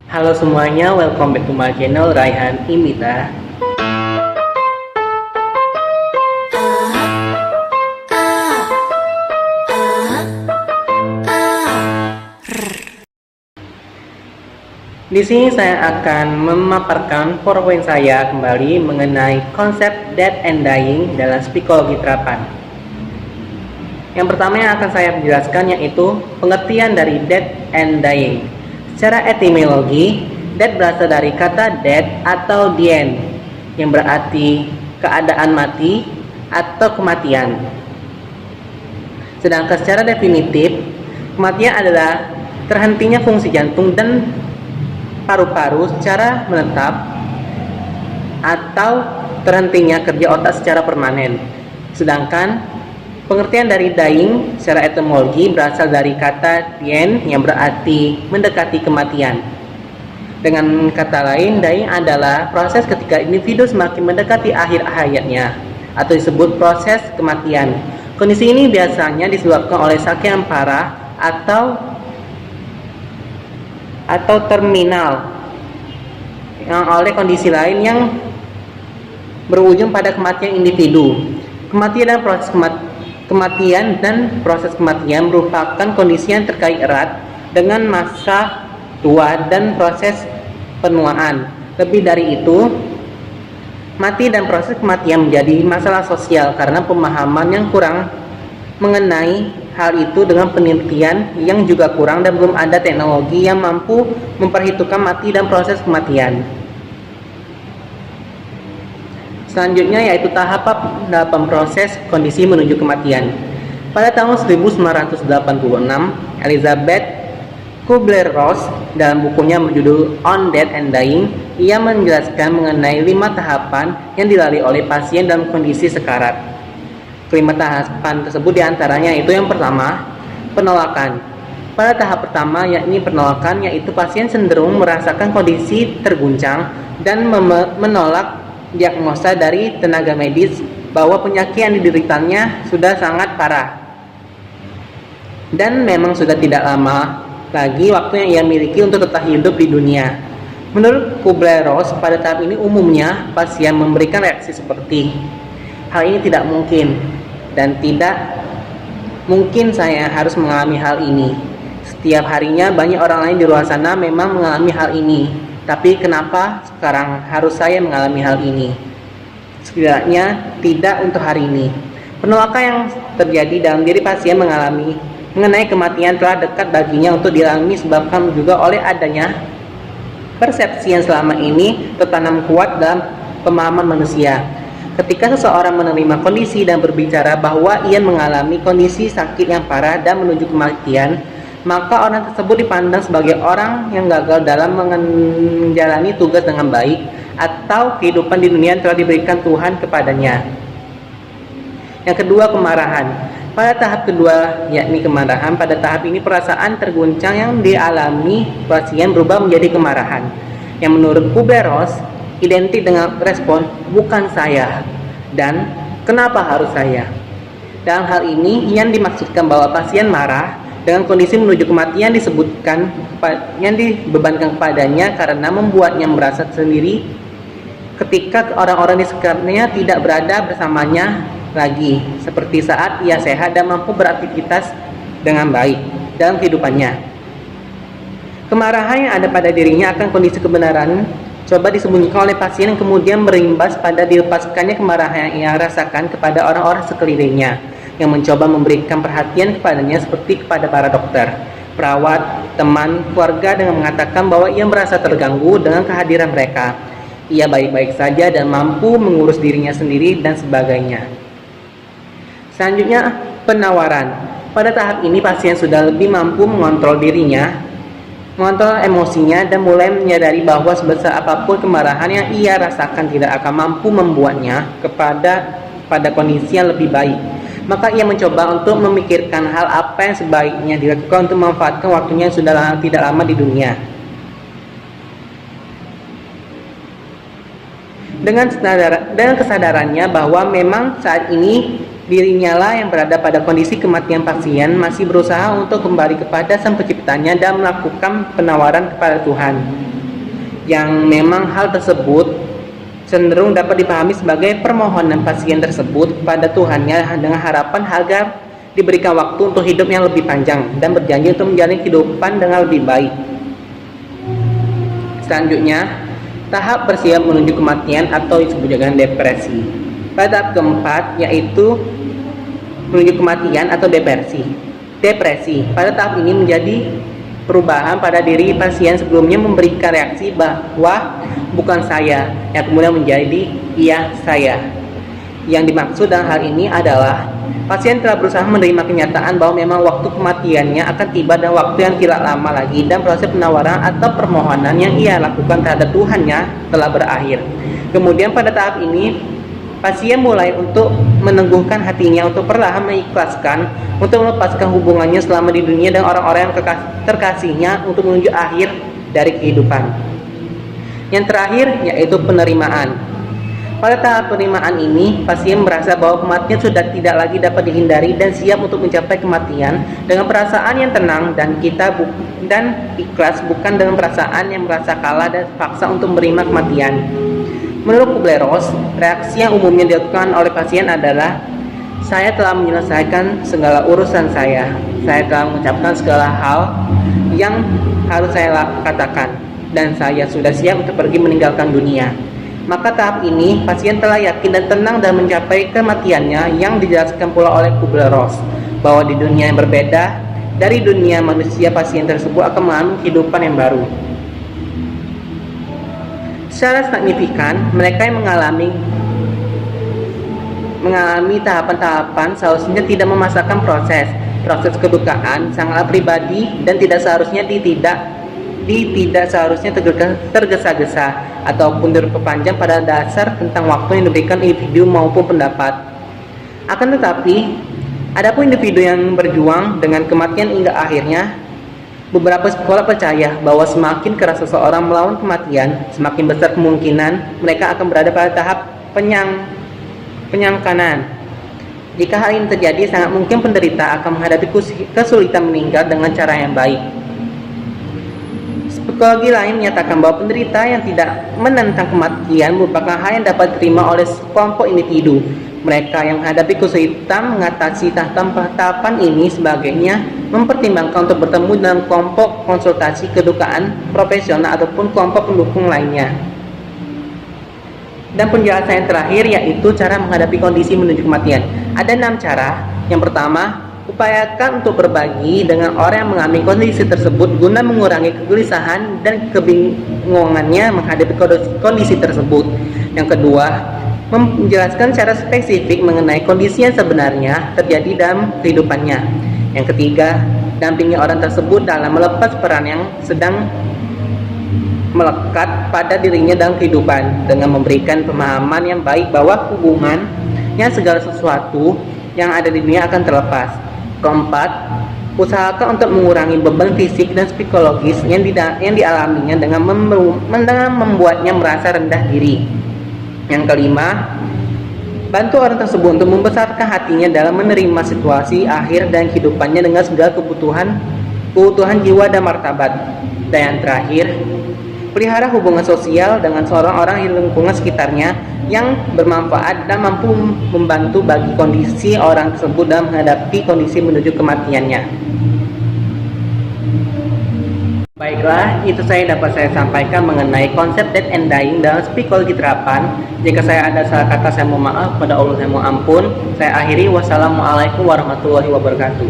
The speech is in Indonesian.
Halo semuanya, welcome back to my channel Raihan Imita. Di sini saya akan memaparkan PowerPoint saya kembali mengenai konsep dead and dying dalam psikologi terapan. Yang pertama yang akan saya jelaskan yaitu pengertian dari dead and dying. Secara etimologi, dead berasal dari kata dead atau dien yang berarti keadaan mati atau kematian. Sedangkan secara definitif, kematian adalah terhentinya fungsi jantung dan paru-paru secara menetap atau terhentinya kerja otak secara permanen. Sedangkan pengertian dari dying secara etimologi berasal dari kata dien yang berarti mendekati kematian. Dengan kata lain, dying adalah proses ketika individu semakin mendekati akhir hayatnya atau disebut proses kematian. Kondisi ini biasanya disebabkan oleh sakit yang parah atau terminal yang oleh kondisi lain yang berujung pada kematian individu. Kematian dan proses kematian merupakan kondisi yang terkait erat dengan masa tua dan proses penuaan. Lebih dari itu, mati dan proses kematian menjadi masalah sosial karena pemahaman yang kurang mengenai hal itu dengan penelitian yang juga kurang dan belum ada teknologi yang mampu memperhitungkan mati dan proses kematian. Selanjutnya yaitu tahap dalam proses kondisi menuju kematian. Pada tahun 1986, Elizabeth Kubler-Ross dalam bukunya berjudul On Death and Dying, ia menjelaskan mengenai 5 tahapan yang dilalui oleh pasien dalam kondisi sekarat. Kelima tahapan tersebut diantaranya itu yang pertama, penolakan. Pada tahap pertama yakni penolakan, yaitu pasien cenderung merasakan kondisi terguncang dan menolak diagnosa dari tenaga medis bahwa penyakit yang dideritanya sudah sangat parah dan memang sudah tidak lama lagi waktu yang ia miliki untuk tetap hidup di dunia. Menurut Kubler-Ross, pada tahap ini umumnya pasien memberikan reaksi seperti, hal ini tidak mungkin dan tidak mungkin saya harus mengalami hal ini. Setiap harinya banyak orang lain di luar sana memang mengalami hal ini, tapi kenapa sekarang harus saya mengalami hal ini? Setidaknya tidak untuk hari ini. Penolakan yang terjadi dalam diri pasien mengenai kematian telah dekat baginya untuk dialami, sebabkan juga oleh adanya persepsi yang selama ini tertanam kuat dalam pemahaman manusia. Ketika seseorang menerima kondisi dan berbicara bahwa ia mengalami kondisi sakit yang parah dan menuju kematian, maka orang tersebut dipandang sebagai orang yang gagal dalam menjalani tugas dengan baik atau kehidupan di dunia yang telah diberikan Tuhan kepadanya. Yang kedua, kemarahan. Pada tahap kedua, yakni kemarahan, pada tahap ini perasaan terguncang yang dialami pasien berubah menjadi kemarahan, yang menurut Kubler-Ross identik dengan respon bukan saya dan kenapa harus saya. Dalam hal ini yang dimaksudkan bahwa pasien marah dengan kondisi menuju kematian yang dibebankan kepadanya karena membuatnya merasa sendiri ketika orang-orang di sekitarnya tidak berada bersamanya lagi, seperti saat ia sehat dan mampu beraktivitas dengan baik dalam kehidupannya. Kemarahan yang ada pada dirinya akan kondisi kebenaran coba disembunyikan oleh pasien yang kemudian berimbas pada dilepaskannya kemarahan yang ia rasakan kepada orang-orang sekelilingnya yang mencoba memberikan perhatian kepadanya seperti kepada para dokter, perawat, teman, keluarga dengan mengatakan bahwa ia merasa terganggu dengan kehadiran mereka. Ia baik-baik saja dan mampu mengurus dirinya sendiri dan sebagainya. Selanjutnya, penawaran. Pada tahap ini pasien sudah lebih mampu mengontrol dirinya, mengontrol emosinya dan mulai menyadari bahwa sebesar apapun kemarahan yang ia rasakan tidak akan mampu membuatnya pada kondisi yang lebih baik. Maka ia mencoba untuk memikirkan hal apa yang sebaiknya dilakukan untuk memanfaatkan waktunya yang sudah tidak lama di dunia. Dengan kesadarannya bahwa memang saat ini dirinya lah yang berada pada kondisi kematian, pasien masih berusaha untuk kembali kepada Sang Penciptanya dan melakukan penawaran kepada Tuhan. yang memang hal tersebut cenderung dapat dipahami sebagai permohonan pasien tersebut pada Tuhannya dengan harapan agar diberikan waktu untuk hidup yang lebih panjang dan berjanji untuk menjalani kehidupan dengan lebih baik. Selanjutnya, tahap bersiap menuju kematian atau disebut dengan depresi. Pada tahap keempat yaitu menuju kematian atau depresi. Pada tahap ini menjadi perubahan pada diri pasien sebelumnya memberikan reaksi bahwa bukan saya, yang kemudian menjadi iya saya. Yang dimaksud dalam hal ini adalah pasien telah berusaha menerima kenyataan bahwa memang waktu kematiannya akan tiba dan waktu yang tidak lama lagi, dan proses penawaran atau permohonan yang ia lakukan terhadap Tuhannya telah berakhir. Kemudian pada tahap ini pasien mulai untuk meneguhkan hatinya untuk perlahan mengikhlaskan untuk melepaskan hubungannya selama di dunia dan orang-orang yang terkasihnya untuk menuju akhir dari kehidupan. Yang terakhir yaitu penerimaan. Pada tahap penerimaan ini, pasien merasa bahwa kematian sudah tidak lagi dapat dihindari dan siap untuk mencapai kematian dengan perasaan yang tenang dan ikhlas, bukan dengan perasaan yang merasa kalah dan paksa untuk menerima kematian. Menurut Kubler-Ross, reaksi yang umumnya dilakukan oleh pasien adalah, saya telah menyelesaikan segala urusan saya telah mengucapkan segala hal yang harus saya katakan, dan saya sudah siap untuk pergi meninggalkan dunia. Maka tahap ini, pasien telah yakin dan tenang dan mencapai kematiannya, yang dijelaskan pula oleh Kubler-Ross, bahwa di dunia yang berbeda dari dunia manusia, pasien tersebut akan mengalami kehidupan yang baru. Secara signifikan, mereka yang mengalami tahapan-tahapan seharusnya tidak memaksakan proses kedukaan sangatlah pribadi dan tidak seharusnya tergesa-gesa ataupun berpanjang pada dasar tentang waktu yang diberikan individu maupun pendapat. Akan tetapi, adapun individu yang berjuang dengan kematian hingga akhirnya, beberapa psikolog percaya bahwa semakin keras seseorang melawan kematian, semakin besar kemungkinan mereka akan berada pada tahap penyangkanan. Jika hal ini terjadi, sangat mungkin penderita akan menghadapi kesulitan meninggal dengan cara yang baik. Psikologi lain menyatakan bahwa penderita yang tidak menentang kematian merupakan hal yang dapat diterima oleh sekelompok individu. Mereka yang menghadapi kesulitan mengatasi tahapan ini sebagainya mempertimbangkan untuk bertemu dalam kelompok konsultasi kedukaan profesional ataupun kelompok pendukung lainnya. Dan penjelasan yang terakhir yaitu cara menghadapi kondisi menuju kematian. Ada 6 cara. Yang pertama, upayakan untuk berbagi dengan orang yang mengalami kondisi tersebut guna mengurangi kegelisahan dan kebingungannya menghadapi kondisi tersebut. Yang kedua, menjelaskan secara spesifik mengenai kondisi yang sebenarnya terjadi dalam kehidupannya. Yang ketiga, dampingi orang tersebut dalam melepas peran yang sedang melekat pada dirinya dalam kehidupan dengan memberikan pemahaman yang baik bahwa hubungannya segala sesuatu yang ada di dunia akan terlepas. Keempat, usahakan untuk mengurangi beban fisik dan psikologis yang dialaminya dengan membuatnya merasa rendah diri. Yang kelima, bantu orang tersebut untuk membesarkan hatinya dalam menerima situasi akhir dan kehidupannya dengan segala kebutuhan jiwa dan martabat. Dan yang terakhir, pelihara hubungan sosial dengan seorang orang di lingkungan sekitarnya yang bermanfaat dan mampu membantu bagi kondisi orang tersebut dalam menghadapi kondisi menuju kematiannya. Baiklah, itu dapat saya sampaikan mengenai konsep death and dying dalam psikologi terapan. Jika saya ada salah kata, saya mohon maaf, pada Allah saya mohon ampun. Saya akhiri, wassalamualaikum warahmatullahi wabarakatuh.